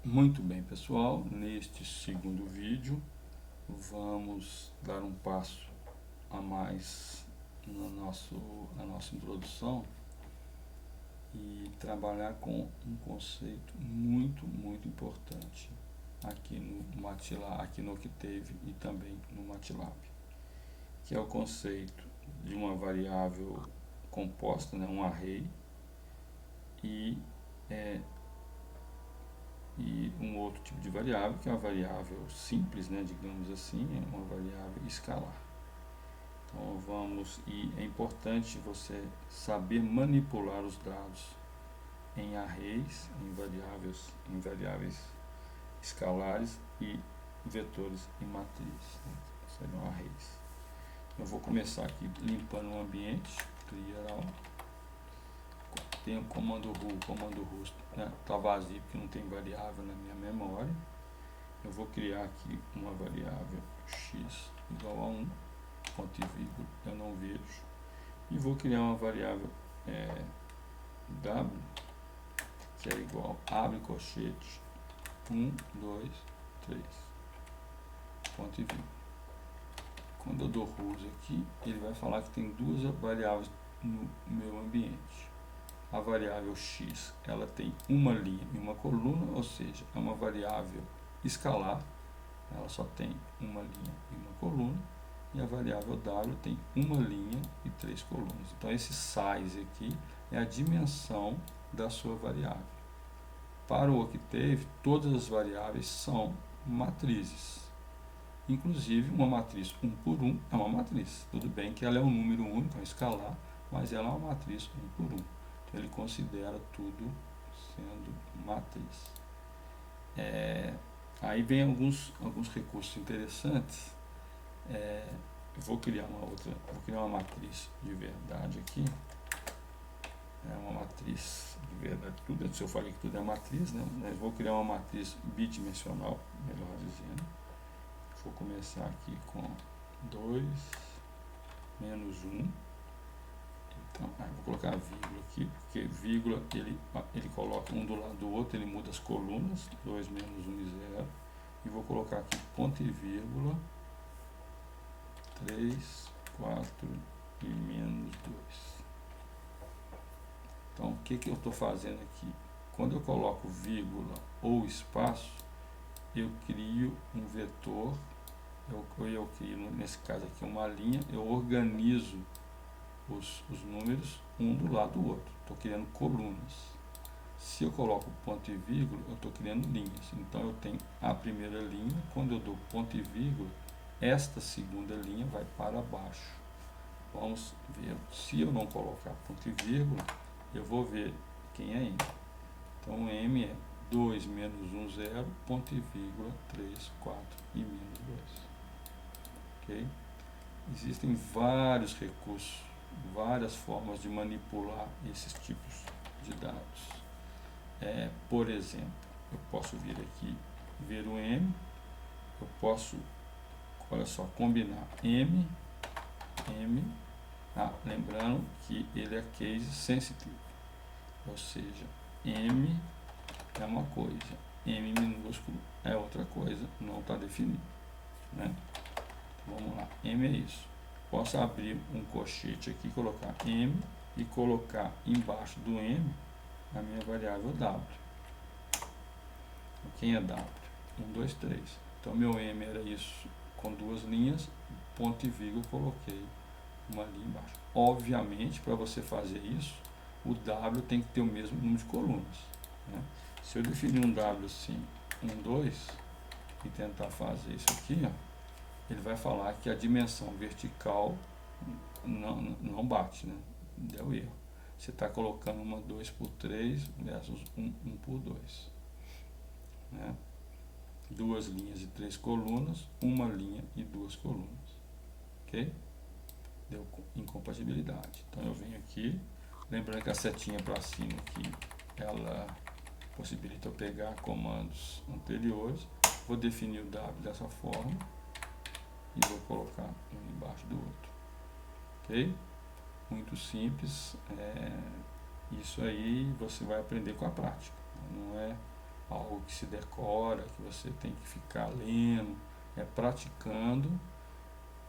Muito bem, pessoal, neste segundo vídeo vamos dar um passo a mais na nossa introdução e trabalhar com um conceito muito importante aqui no MATLAB, aqui no Octave e também no MATLAB, que é o conceito de uma variável composta, né, um array, e um outro tipo de variável, que é a variável simples, né, digamos assim, é uma variável escalar. Então é importante você saber manipular os dados em arrays, em variáveis escalares e vetores em matriz, né, seriam arrays. Eu vou começar aqui limpando o ambiente, clear all. Tem o comando ru está vazio porque não tem variável na minha memória. Eu vou criar aqui uma variável x igual a 1, ponto e vírgula, eu não vejo, e vou criar uma variável w, que é igual, abre colchete, 1, 2, 3, ponto e vírgula. Quando eu dou use aqui, ele vai falar que tem duas variáveis no meu ambiente. A variável x, ela tem uma linha e uma coluna, ou seja, é uma variável escalar, ela só tem uma linha e uma coluna, e a variável w tem uma linha e 3 colunas. Então esse size aqui é a dimensão da sua variável. Para o Octave, todas as variáveis são matrizes. Inclusive uma matriz 1 por 1 é uma matriz. Tudo bem que ela é um número único, é um escalar, mas ela é uma matriz 1 por 1. Então ele considera tudo sendo matriz. Aí vem alguns recursos interessantes. Eu vou criar uma matriz de verdade aqui. É uma matriz de verdade, tudo, se eu falei que tudo é matriz, né? Eu vou criar uma matriz bidimensional, melhor dizendo. Vou começar aqui com 2 menos 1. Então, vou colocar a vírgula aqui, porque vírgula ele coloca um do lado do outro, ele muda as colunas, 2 menos 1 e 0. E vou colocar aqui ponto e vírgula, 3, 4 e menos 2. Então, o que eu estou fazendo aqui? Quando eu coloco vírgula ou espaço, eu crio um vetor, eu crio, nesse caso aqui, uma linha, eu organizo os números um do lado do outro, estou criando colunas. Se eu coloco ponto e vírgula, eu estou criando linhas. Então eu tenho a primeira linha, quando eu dou ponto e vírgula, esta segunda linha vai para baixo. Vamos ver, se eu não colocar ponto e vírgula, eu vou ver quem é M. Então M é 2 menos 1, 0, ponto e vírgula, 3, 4 e menos 2. Ok? Existem vários recursos, várias formas de manipular esses tipos de dados. Por exemplo, eu posso vir aqui, ver o M, eu posso, olha só, combinar M, lembrando que ele é case sensitive, ou seja, M é uma coisa, M minúsculo é outra coisa, não está definido, né? Então, vamos lá, M é isso. Posso abrir um colchete aqui, colocar M e colocar embaixo do M a minha variável W. Quem é W? 1, 2, 3. Então meu M era isso, com duas linhas, ponto e vírgula, coloquei uma linha embaixo. Obviamente, para você fazer isso, o W tem que ter o mesmo número de colunas, né? Se eu definir um W assim, 1, 2, e tentar fazer isso aqui, ó, ele vai falar que a dimensão vertical não bate, né? Deu erro. Você está colocando uma 2 por 3 versus 1 por 2. Né? Duas linhas e 3 colunas, uma linha e 2 colunas. Ok? Deu incompatibilidade. Então eu venho aqui, lembrando que a setinha para cima aqui, ela possibilita eu pegar comandos anteriores. Vou definir o W dessa forma e vou colocar um embaixo do outro. Ok? Muito simples. Isso aí você vai aprender com a prática. Não é algo algo que se decora, que você tem que ficar lendo, praticando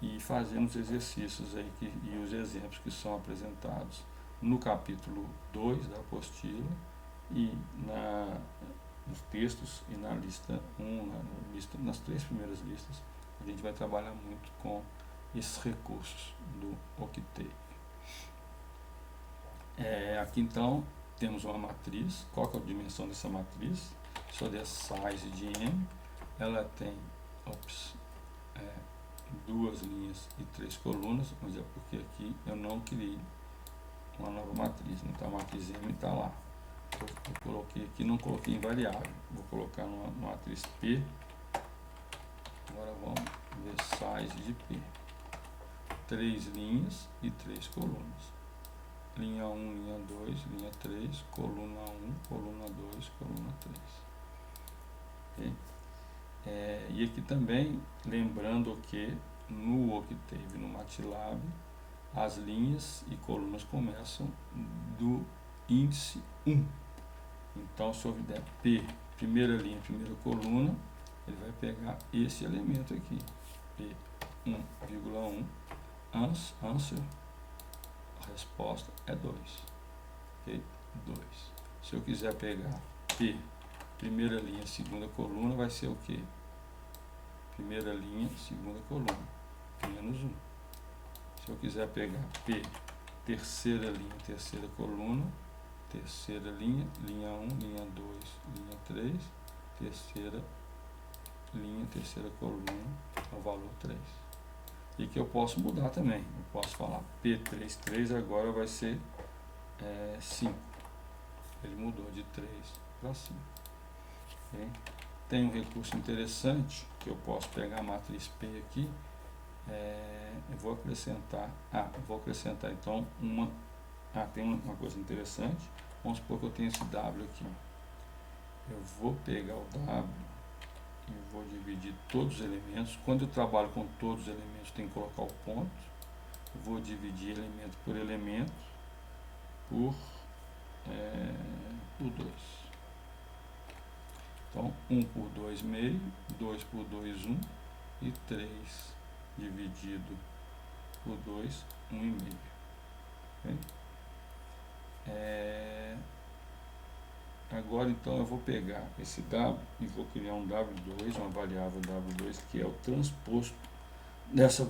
e fazendo os exercícios aí e os exemplos que são apresentados no capítulo 2 da apostila e nos textos e na lista 1, nas 3 primeiras listas, a gente vai trabalhar muito com esses recursos do Octave. Aqui então temos uma matriz. Qual que é a dimensão dessa matriz? Só der size de M, ela tem 2 linhas e 3 colunas, mas é porque aqui eu não criei uma nova matriz, então a matriz M está lá. Eu coloquei aqui, não coloquei em variável, vou colocar numa matriz P. Agora vamos ver size de P. 3 linhas e 3 colunas. Linha 1, linha 2, linha 3, coluna 1, coluna 2, coluna 3. Okay? E aqui também, lembrando que no Octave, no MATLAB, as linhas e colunas começam do índice 1. Então, se eu der P, primeira linha, primeira coluna, ele vai pegar esse elemento aqui, P 1,1, answer, a resposta é 2. Okay? 2. Se eu quiser pegar P, primeira linha, segunda coluna, vai ser o que? Primeira linha, segunda coluna, menos 1. Se eu quiser pegar P, terceira linha, terceira coluna, terceira linha, linha 1, linha 2, linha 3, terceira linha, terceira coluna, é o valor 3. E que eu posso mudar também. Eu posso falar P33 agora vai ser 5. Ele mudou de 3 para 5. Okay? Tem um recurso interessante que eu posso pegar a matriz P aqui. Eu vou acrescentar então tem uma coisa interessante. Vamos supor que eu tenho esse W aqui. Eu vou pegar o W e vou dividir todos os elementos. Quando eu trabalho com todos os elementos, tem que colocar o ponto. Eu vou dividir elemento por elemento por 2. Então, 1 por 2, meio, 2 por 2, 1 e 3 dividido por 2, 1,5. Okay? Agora então eu vou pegar esse W e vou criar um W2, uma variável W2, que é o transposto dessa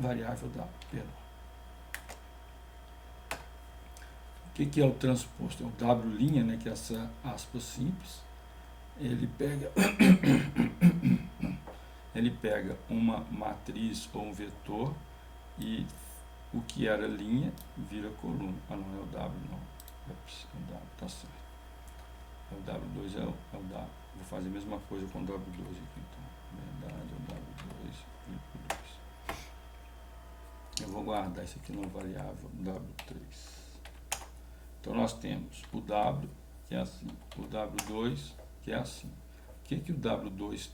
variável W. O que é o transposto? É o W', né, que é essa aspa simples. Ele pega uma matriz ou um vetor e o que era linha vira coluna. Ah, não é o W, não. É o W, tá certo. O W2 é o W. Vou fazer a mesma coisa com o W2 aqui, então. Verdade, é o W2 por 2. Eu vou guardar isso aqui na variável W3. Então, nós temos o W, que é assim, o W2, que é assim. O que o W2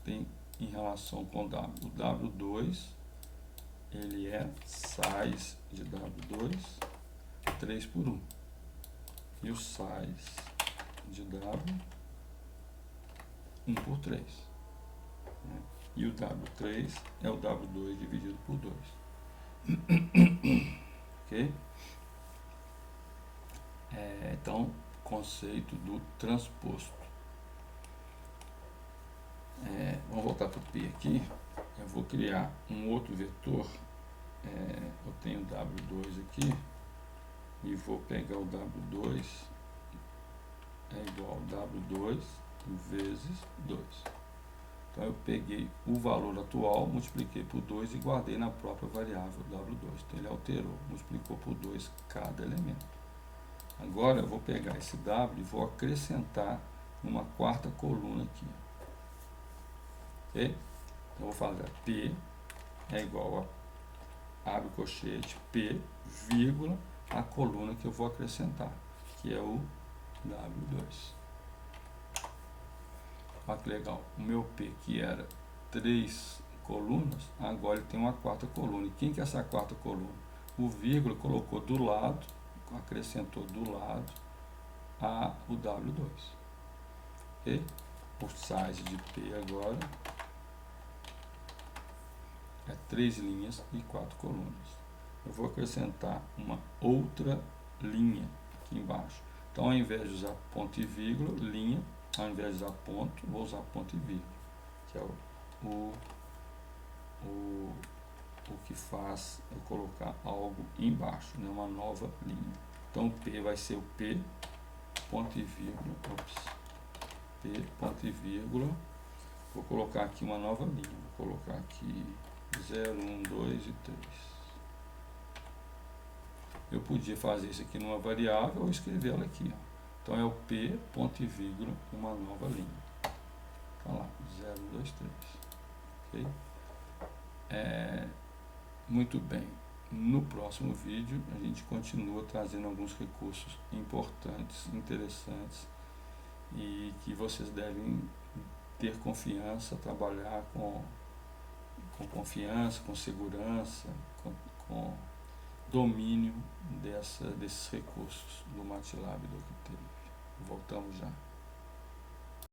tem em relação com o W? O W2, ele é size de W2, 3 por 1. E o size de W, 1 por 3. Né? E o W3 é o W2 dividido por 2. Ok? Então, conceito do transposto. Vamos voltar para o P aqui. Eu vou criar um outro vetor. Eu tenho W2 aqui. E vou pegar o W2 igual a W2 vezes 2. Então eu peguei o valor atual, multipliquei por 2 e guardei na própria variável W2. Então ele alterou, multiplicou por 2 cada elemento. Agora eu vou pegar esse W e vou acrescentar uma quarta coluna aqui. Ok? Então eu vou falar P é igual a, abre o colchete, P, vírgula, a coluna que eu vou acrescentar, que é o W2. Olha que legal, o meu P, que era 3 colunas, agora ele tem uma quarta coluna. E quem que é essa quarta coluna? O vírgula colocou do lado, acrescentou do lado o W2. Ok? o size de P agora é 3 linhas e 4 colunas. Eu vou acrescentar uma outra linha aqui embaixo. Então, ao invés de usar ponto e vírgula, linha, ao invés de usar ponto, vou usar ponto e vírgula, que é o que faz eu colocar algo embaixo, né, uma nova linha. Então, o P vai ser o P, ponto e vírgula, P, ponto e vírgula. Vou colocar aqui uma nova linha, vou colocar aqui 0, 1, 2 e 3. Eu podia fazer isso aqui numa variável ou escrever ela aqui, ó. Então é o P, ponto e vírgula, uma nova linha. Tá lá, 0, 1, 2, 3. Ok? Muito bem. No próximo vídeo a gente continua trazendo alguns recursos importantes, interessantes e que vocês devem ter confiança, trabalhar com confiança, com segurança, com domínio desses recursos do MATLAB e do Octave. Voltamos já.